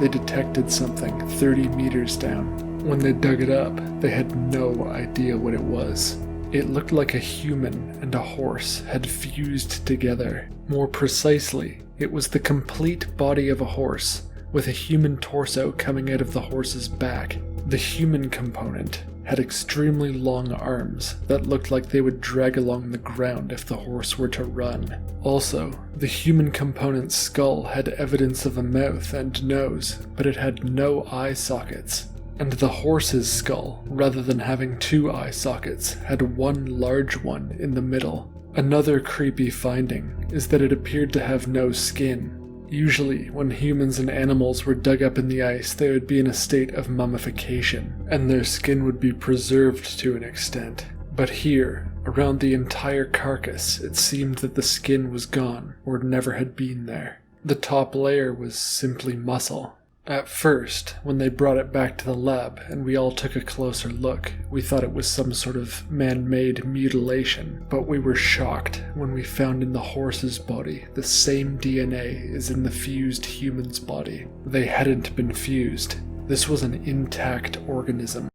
they detected something 30 meters down. When they dug it up, they had no idea what it was. It looked like a human and a horse had fused together. More precisely, it was the complete body of a horse, with a human torso coming out of the horse's back. The human component had extremely long arms that looked like they would drag along the ground if the horse were to run. Also, the human component's skull had evidence of a mouth and nose, but it had no eye sockets. And the horse's skull, rather than having 2 eye sockets, had one large one in the middle. Another creepy finding is that it appeared to have no skin. Usually, when humans and animals were dug up in the ice, they would be in a state of mummification, and their skin would be preserved to an extent. But here, around the entire carcass, it seemed that the skin was gone, or never had been there. The top layer was simply muscle. At first, when they brought it back to the lab and we all took a closer look, we thought it was some sort of man-made mutilation, but we were shocked when we found in the horse's body the same DNA as in the fused human's body. They hadn't been fused. This was an intact organism.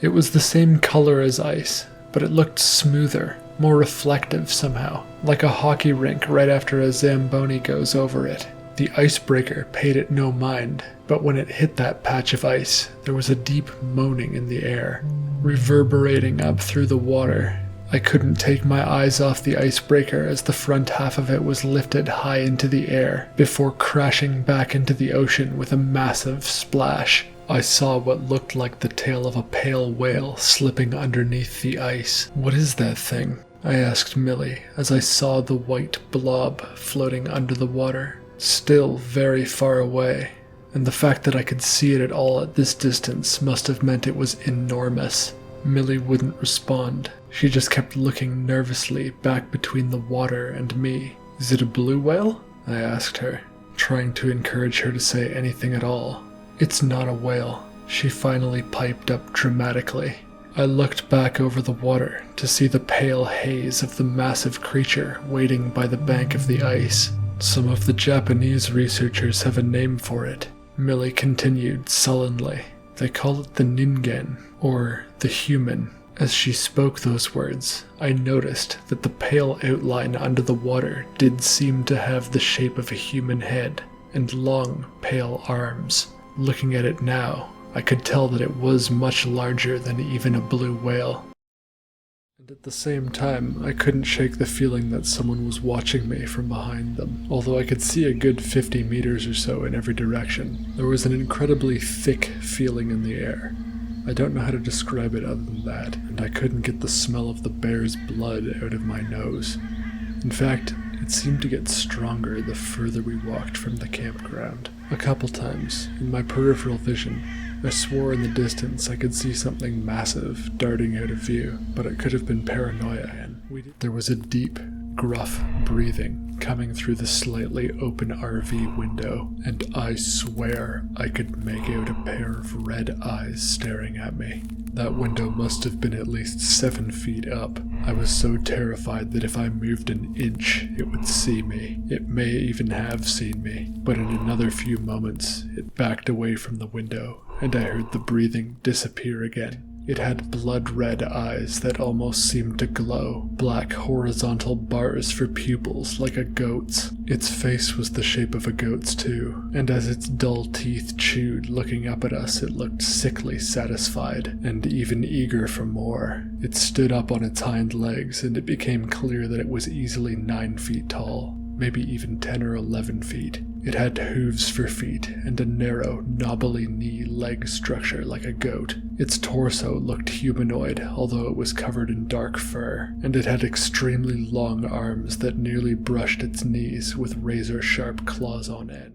It was the same color as ice, but it looked smoother, more reflective somehow, like a hockey rink right after a Zamboni goes over it. The icebreaker paid it no mind, but when it hit that patch of ice, there was a deep moaning in the air, reverberating up through the water. I couldn't take my eyes off the icebreaker as the front half of it was lifted high into the air, before crashing back into the ocean with a massive splash. I saw what looked like the tail of a pale whale slipping underneath the ice. "What is that thing?" I asked Millie as I saw the white blob floating under the water. Still very far away, and the fact that I could see it at all at this distance must have meant it was enormous. Millie wouldn't respond. She just kept looking nervously back between the water and me. "Is it a blue whale?" I asked her, trying to encourage her to say anything at all. "It's not a whale," she finally piped up dramatically. I looked back over the water to see the pale haze of the massive creature waiting by the bank of the ice. "Some of the Japanese researchers have a name for it," Millie continued sullenly. "They call it the Ningen, or the human." As she spoke those words, I noticed that the pale outline under the water did seem to have the shape of a human head, and long, pale arms. Looking at it now, I could tell that it was much larger than even a blue whale. And at the same time, I couldn't shake the feeling that someone was watching me from behind them. Although I could see a good 50 meters or so in every direction, there was an incredibly thick feeling in the air. I don't know how to describe it other than that, and I couldn't get the smell of the bear's blood out of my nose. In fact, it seemed to get stronger the further we walked from the campground. A couple times, in my peripheral vision, I swore in the distance I could see something massive darting out of view, but it could have been paranoia. There was a deep, gruff breathing coming through the slightly open RV window, and I swear I could make out a pair of red eyes staring at me. That window must have been at least 7 feet up. I was so terrified that if I moved an inch, it would see me. It may even have seen me, but in another few moments, it backed away from the window, and I heard the breathing disappear again. It had blood-red eyes that almost seemed to glow, black horizontal bars for pupils like a goat's. Its face was the shape of a goat's too, and as its dull teeth chewed looking up at us, it looked sickly satisfied, and even eager for more. It stood up on its hind legs, and it became clear that it was easily 9 feet tall, maybe even 10 or 11 feet. It had hooves for feet, and a narrow, knobbly knee-leg structure like a goat. Its torso looked humanoid, although it was covered in dark fur, and it had extremely long arms that nearly brushed its knees with razor-sharp claws on end.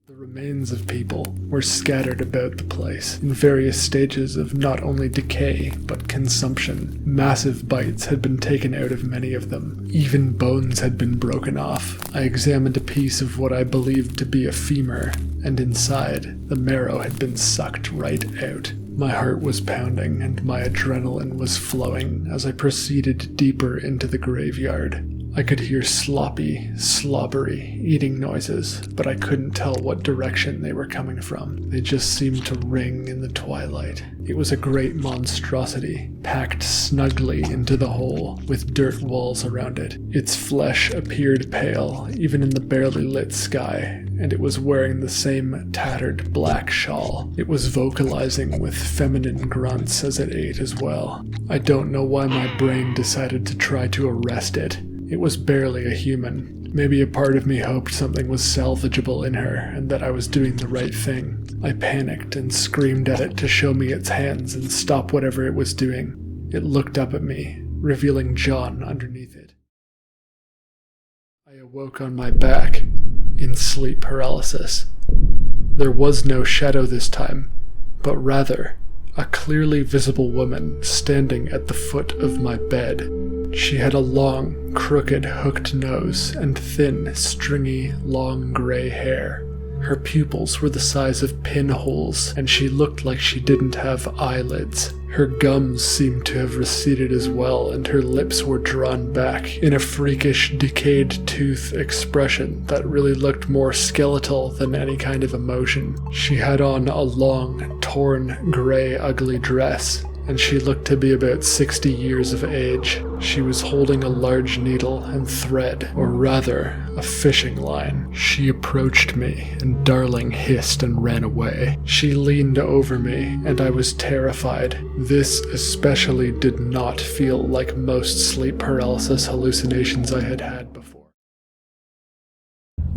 The remains of people were scattered about the place, in various stages of not only decay, but consumption. Massive bites had been taken out of many of them. Even bones had been broken off. I examined a piece of what I believed to be a femur, and inside, the marrow had been sucked right out. My heart was pounding, and my adrenaline was flowing as I proceeded deeper into the graveyard. I could hear sloppy, slobbery eating noises, but I couldn't tell what direction they were coming from. They just seemed to ring in the twilight. It was a great monstrosity, packed snugly into the hole, with dirt walls around it. Its flesh appeared pale, even in the barely lit sky, and it was wearing the same tattered black shawl. It was vocalizing with feminine grunts as it ate as well. I don't know why my brain decided to try to arrest it. It was barely a human. Maybe a part of me hoped something was salvageable in her and that I was doing the right thing. I panicked and screamed at it to show me its hands and stop whatever it was doing. It looked up at me, revealing John underneath it. I awoke on my back, in sleep paralysis. There was no shadow this time, but rather a clearly visible woman standing at the foot of my bed. She had a long, crooked, hooked nose and thin, stringy, long gray hair. Her pupils were the size of pinholes, and she looked like she didn't have eyelids. Her gums seemed to have receded as well, and her lips were drawn back in a freakish, decayed tooth expression that really looked more skeletal than any kind of emotion. She had on a long, torn, gray, ugly dress, and she looked to be about 60 years of age. She was holding a large needle and thread, or rather, a fishing line. She approached me, and Darling hissed and ran away. She leaned over me, and I was terrified. This especially did not feel like most sleep paralysis hallucinations I had had before.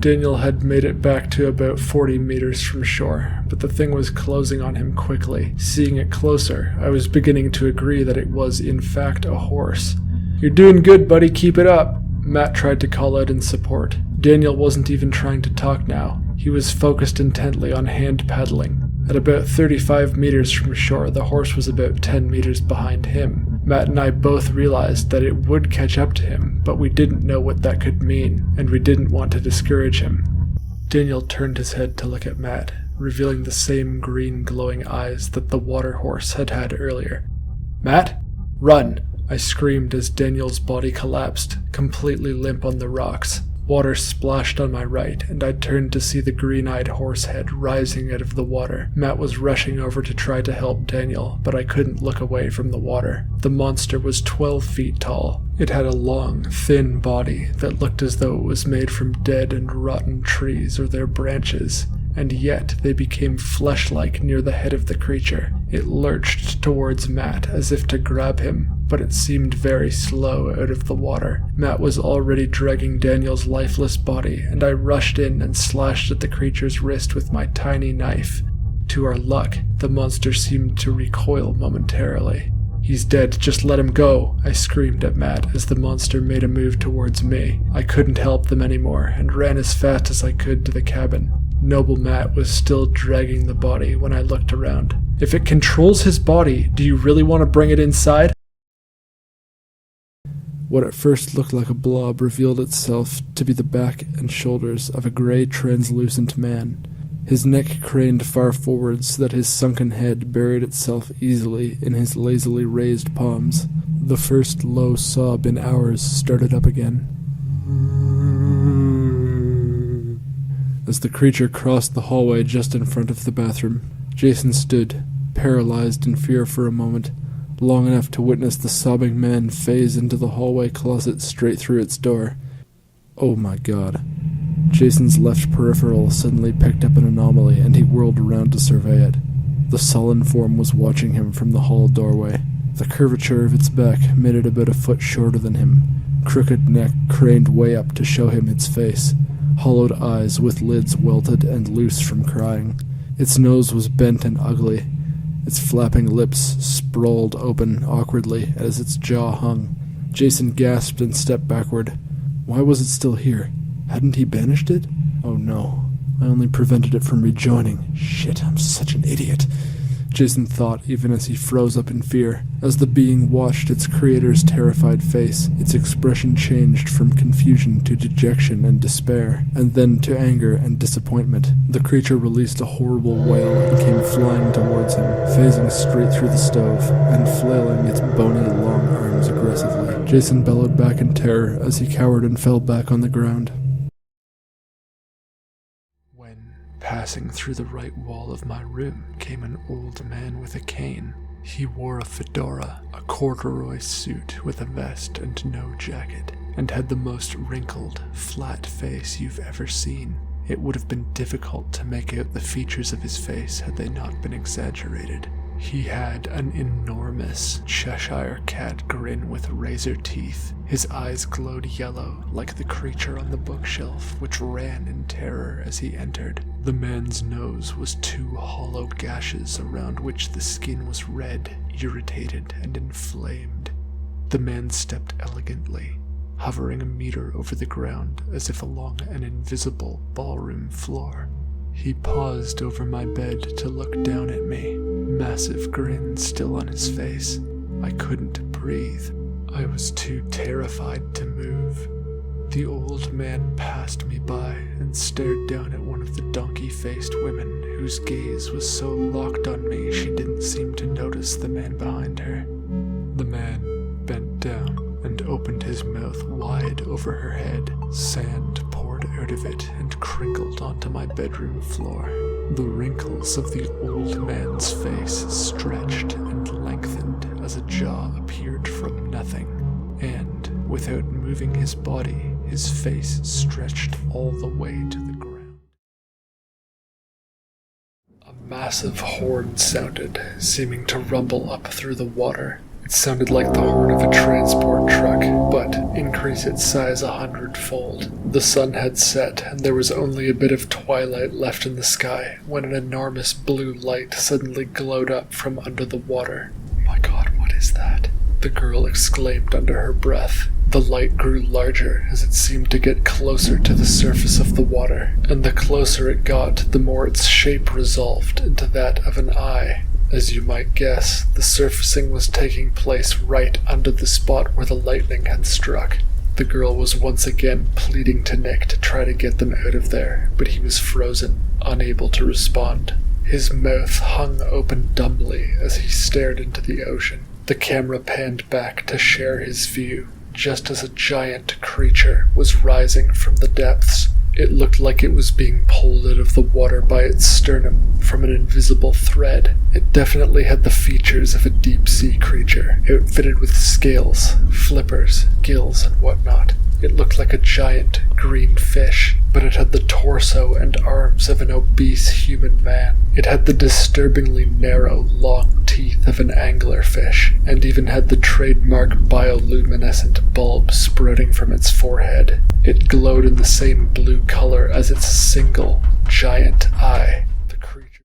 Daniel had made it back to about 40 meters from shore, but the thing was closing on him quickly. Seeing it closer, I was beginning to agree that it was in fact a horse. "You're doing good, buddy, keep it up," Matt tried to call out in support. Daniel wasn't even trying to talk now. He was focused intently on hand paddling. At about 35 meters from shore, the horse was about 10 meters behind him. Matt and I both realized that it would catch up to him, but we didn't know what that could mean, and we didn't want to discourage him. Daniel turned his head to look at Matt, revealing the same green glowing eyes that the water horse had had earlier. "Matt, run!" I screamed as Daniel's body collapsed, completely limp on the rocks. Water splashed on my right, and I turned to see the green-eyed horse head rising out of the water. Matt was rushing over to try to help Daniel, but I couldn't look away from the water. The monster was 12 feet tall. It had a long, thin body that looked as though it was made from dead and rotten trees or their branches, and yet they became flesh-like near the head of the creature. It lurched towards Matt as if to grab him, but it seemed very slow out of the water. Matt was already dragging Daniel's lifeless body, and I rushed in and slashed at the creature's wrist with my tiny knife. To our luck, the monster seemed to recoil momentarily. "He's dead, just let him go," I screamed at Matt as the monster made a move towards me. I couldn't help them anymore, and ran as fast as I could to the cabin. Noble Matt was still dragging the body when I looked around. "If it controls his body, do you really want to bring it inside?" What at first looked like a blob revealed itself to be the back and shoulders of a gray, translucent man. His neck craned far forward so that his sunken head buried itself easily in his lazily raised palms. The first low sob in hours started up again. As the creature crossed the hallway just in front of the bathroom, Jason stood, paralyzed in fear for a moment, long enough to witness the sobbing man phase into the hallway closet straight through its door. Oh my god. Jason's left peripheral suddenly picked up an anomaly, and he whirled around to survey it. The Sullen Form was watching him from the hall doorway. The curvature of its back made it about a foot shorter than him. Crooked neck craned way up to show him its face. Hollowed eyes with lids welted and loose from crying. Its nose was bent and ugly. Its flapping lips sprawled open awkwardly as its jaw hung. Jason gasped and stepped backward. Why was it still here? Hadn't he banished it? Oh no. I only prevented it from rejoining. Shit, I'm such an idiot. Jason thought even as he froze up in fear. As the being watched its creator's terrified face, its expression changed from confusion to dejection and despair, and then to anger and disappointment. The creature released a horrible wail and came flying towards him, phasing straight through the stove, and flailing its bony long arms aggressively. Jason bellowed back in terror as he cowered and fell back on the ground. Passing through the right wall of my room came an old man with a cane. He wore a fedora, a corduroy suit with a vest and no jacket, and had the most wrinkled, flat face you've ever seen. It would have been difficult to make out the features of his face had they not been exaggerated. He had an enormous Cheshire cat grin with razor teeth. His eyes glowed yellow, like the creature on the bookshelf, which ran in terror as he entered. The man's nose was 2 hollow gashes around which the skin was red, irritated, and inflamed. The man stepped elegantly, hovering a meter over the ground as if along an invisible ballroom floor. He paused over my bed to look down at me, massive grin still on his face. I couldn't breathe. I was too terrified to move. The old man passed me by and stared down at one of the donkey-faced women whose gaze was so locked on me she didn't seem to notice the man behind her. The man bent down and opened his mouth wide over her head. Sand poured out of it and crinkled onto my bedroom floor. The wrinkles of the old man's face stretched and lengthened as a jaw appeared from nothing, and, without moving his body, his face stretched all the way to the ground. A massive horn sounded, seeming to rumble up through the water. It sounded like the horn of a transport truck, but increased its size 100-fold. The sun had set, and there was only a bit of twilight left in the sky when an enormous blue light suddenly glowed up from under the water. "My God, what is that?" the girl exclaimed under her breath. The light grew larger as it seemed to get closer to the surface of the water, and the closer it got, the more its shape resolved into that of an eye. As you might guess, the surfacing was taking place right under the spot where the lightning had struck. The girl was once again pleading to Nick to try to get them out of there, but he was frozen, unable to respond. His mouth hung open dumbly as he stared into the ocean. The camera panned back to share his view, just as a giant creature was rising from the depths. It looked like it was being pulled out of the water by its sternum from an invisible thread. It definitely had the features of a deep-sea creature, outfitted with scales, flippers, gills, and whatnot. It looked like a giant green fish, but it had the torso and arms of an obese human man. It had the disturbingly narrow, long teeth of an anglerfish, and even had the trademark bioluminescent bulb sprouting from its forehead. It glowed in the same blue color as its single, giant eye. The creature.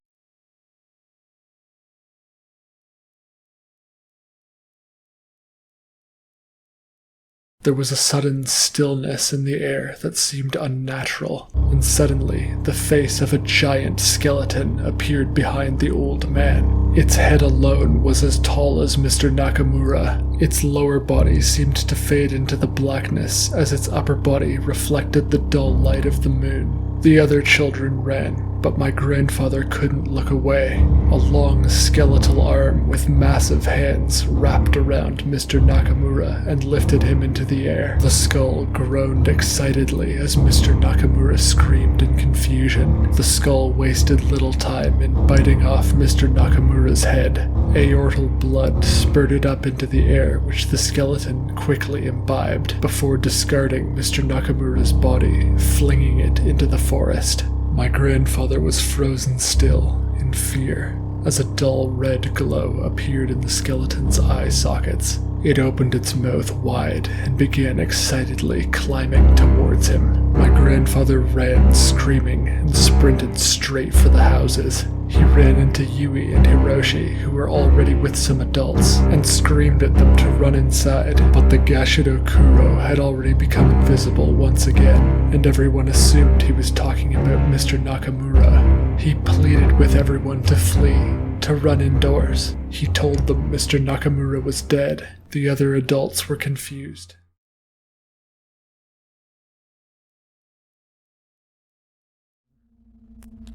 There was a sudden stillness in the air that seemed unnatural, and suddenly the face of a giant skeleton appeared behind the old man. Its head alone was as tall as Mr. Nakamura. Its lower body seemed to fade into the blackness as its upper body reflected the dull light of the moon. The other children ran, but my grandfather couldn't look away. A long skeletal arm with massive hands wrapped around Mr. Nakamura and lifted him into the air. The skull groaned excitedly as Mr. Nakamura screamed in confusion. The skull wasted little time in biting off Mr. Nakamura's head. Aortal blood spurted up into the air, which the skeleton quickly imbibed before discarding Mr. Nakamura's body, flinging it into the forest. My grandfather was frozen still, in fear, as a dull red glow appeared in the skeleton's eye sockets. It opened its mouth wide and began excitedly climbing towards him. My grandfather ran screaming and sprinted straight for the houses. He ran into Yui and Hiroshi, who were already with some adults, and screamed at them to run inside, but the Gashidokuro had already become invisible once again, and everyone assumed he was talking about Mr. Nakamura. He pleaded with everyone to flee, to run indoors. He told them Mr. Nakamura was dead. The other adults were confused.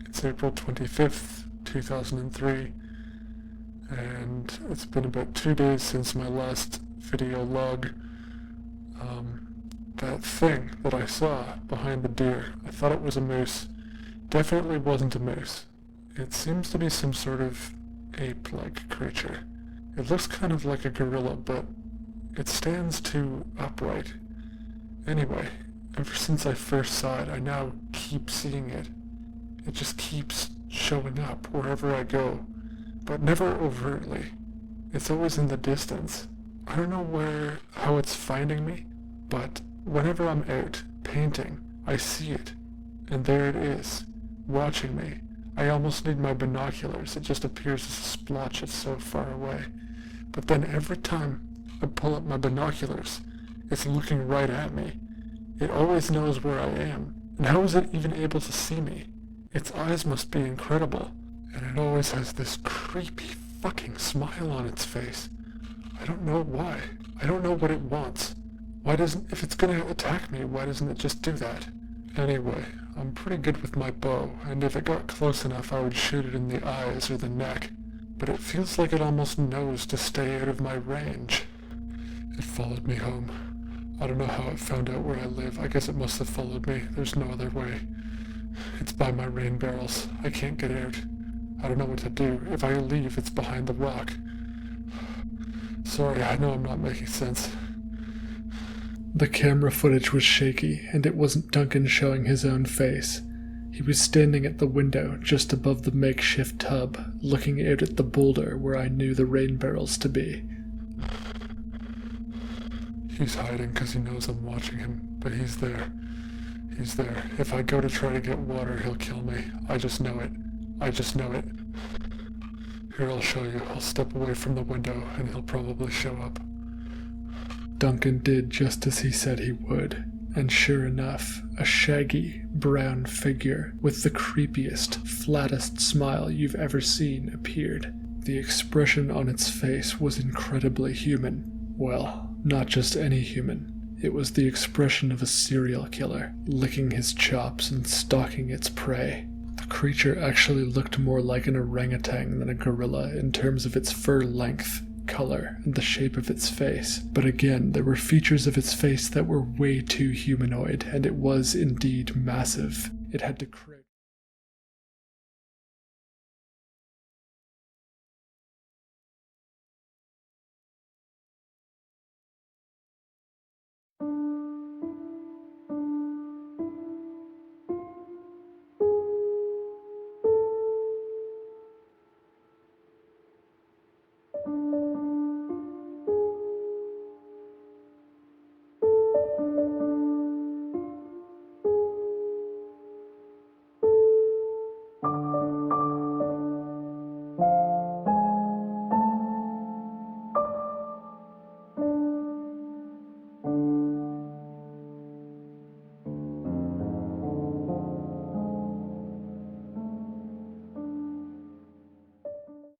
It's April 25th, 2003, and it's been about 2 days since my last video log. That thing that I saw behind the deer, I thought it was a moose. Definitely wasn't a moose. It seems to be some sort of ape-like creature. It looks kind of like a gorilla, but it stands too upright. Anyway, ever since I first saw it, I now keep seeing it. It just keeps showing up wherever I go, but never overtly. It's always in the distance. I don't know how it's finding me, but whenever I'm out painting, I see it, and there it is, watching me. I almost need my binoculars. It just appears as a splotch. It's so far away. But then every time I pull up my binoculars, it's looking right at me. It always knows where I am. And how is it even able to see me? Its eyes must be incredible. And it always has this creepy fucking smile on its face. I don't know why. I don't know what it wants. If it's gonna attack me, why doesn't it just do that? Anyway, I'm pretty good with my bow, and if it got close enough I would shoot it in the eyes or the neck. But it feels like it almost knows to stay out of my range. It followed me home. I don't know how it found out where I live. I guess it must have followed me. There's no other way. It's by my rain barrels. I can't get out. I don't know what to do. If I leave, it's behind the rock. Sorry, I know I'm not making sense. The camera footage was shaky, and it wasn't Duncan showing his own face. He was standing at the window just above the makeshift tub, looking out at the boulder where I knew the rain barrels to be. He's hiding because he knows I'm watching him, but he's there. He's there. If I go to try to get water, he'll kill me. I just know it. I just know it. Here, I'll show you. I'll step away from the window, and he'll probably show up. Duncan did just as he said he would, and sure enough, a shaggy, brown figure with the creepiest, flattest smile you've ever seen appeared. The expression on its face was incredibly human. Well, not just any human. It was the expression of a serial killer, licking his chops and stalking its prey. The creature actually looked more like an orangutan than a gorilla in terms of its fur length, color, and the shape of its face. But again, there were features of its face that were way too humanoid, and it was indeed massive. It had to